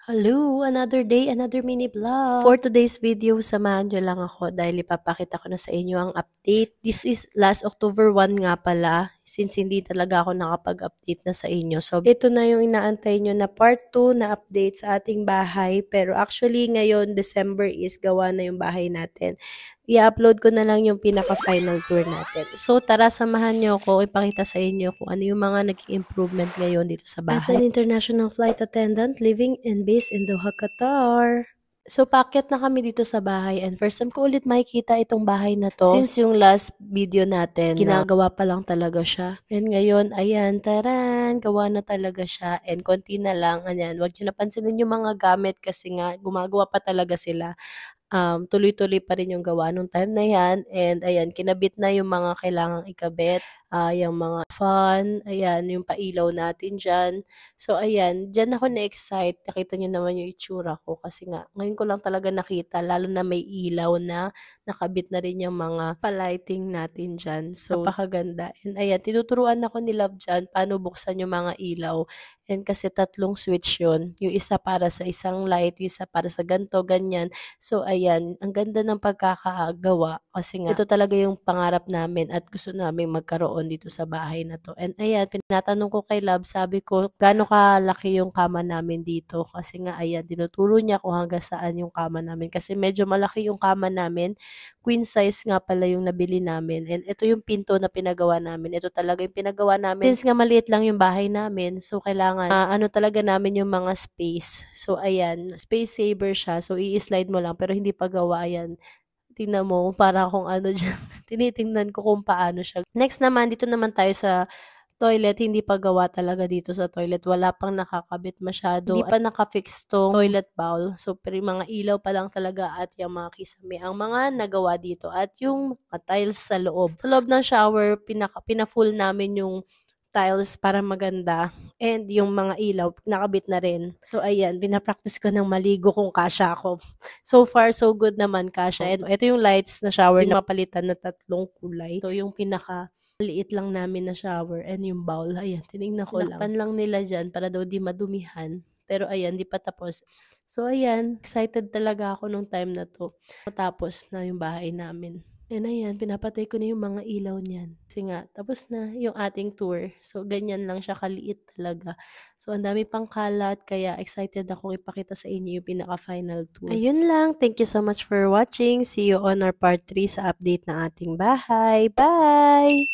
Hello! Another day, another mini vlog. For today's video, samahan nyo lang ako dahil ipapakita ko na sa inyo ang update. This is last October 1 nga pala, since hindi talaga ako nakapag-update na sa inyo. So, ito na yung inaantay nyo na part 2 na update sa ating bahay. Pero actually, ngayon, December is gawa na yung bahay natin. I-upload ko na lang yung pinaka-final tour natin. So, tara, samahan nyo ako, ipakita sa inyo kung ano yung mga naging improvement ngayon dito sa bahay. As an international flight attendant, living and based in Doha, Qatar. So, paakyat na kami dito sa bahay and first time ko ulit makikita itong bahay na to. Since yung last video natin, ginagawa pa lang talaga siya. And ngayon, ayan, taran, gawa na talaga siya. And konti na lang, ayan, wag nyo napansinin yung mga gamit kasi nga, gumagawa pa talaga sila. Tuloy-tuloy pa rin yung gawa nung time na yan. And ayan, kinabit na yung mga kailangang ikabit. Yung mga fan, ayan, yung pailaw natin dyan. So, ayan, dyan ako na-excite. Nakita nyo naman yung itsura ko kasi nga, ngayon ko lang talaga nakita, lalo na may ilaw na nakabit na rin yung mga palighting natin dyan. So, napakaganda. And ayan, tinuturuan ako ni Love dyan paano buksan yung mga ilaw. And kasi tatlong switch yun. Yung isa para sa isang light, yung isa para sa ganto, ganyan. So, ayan, ang ganda ng pagkakagawa kasi nga, ito talaga yung pangarap namin at gusto namin magkaroon dito sa bahay na to. And ayan, tinatanong ko kay Love, sabi ko, gaano kalaki yung kama namin dito? Kasi nga, ayan, tinuturo niya kung hanggang saan yung kama namin. Kasi medyo malaki yung kama namin. Queen size nga pala yung nabili namin. And ito yung pinto na pinagawa namin. Ito talaga yung pinagawa namin. Since nga maliit lang yung bahay namin, so kailangan, ano talaga namin yung mga space. So, ayan, space saver siya. So, i-slide mo lang, pero hindi pa gawa, ayan. Tingnan mo, para kung ano dyan. Tinitingnan ko kung paano siya. Next naman, dito naman tayo sa toilet. Hindi pa gawa talaga dito sa toilet. Wala pang nakakabit masyado. Hindi pa nakafix tong toilet bowl. So, pero mga ilaw pa lang talaga at yung mga kisame ang mga nagawa dito. At yung tiles sa loob. Sa loob ng shower, pina-full namin yung tiles para maganda. And yung mga ilaw, nakabit na rin. So, ayan, pinapractice ko ng maligo kung kasya ako. So far, so good naman kasya. And ito yung lights na shower na mapalitan na tatlong kulay. So, yung liit lang namin na shower and yung bowl, ayan, tinignan ko lang. Tinakpan lang nila dyan para daw di madumihan. Pero ayan, di pa tapos. So ayan, excited talaga ako nung time na to. Tapos na yung bahay namin. And ayan, pinapatay ko na yung mga ilaw niyan. Kasi nga, tapos na yung ating tour. So, ganyan lang siya, kaliit talaga. So, ang dami pang kalat, kaya excited akong ipakita sa inyo yung pinaka-final tour. Ayun lang, thank you so much for watching. See you on our part 3 sa update ng ating bahay. Bye!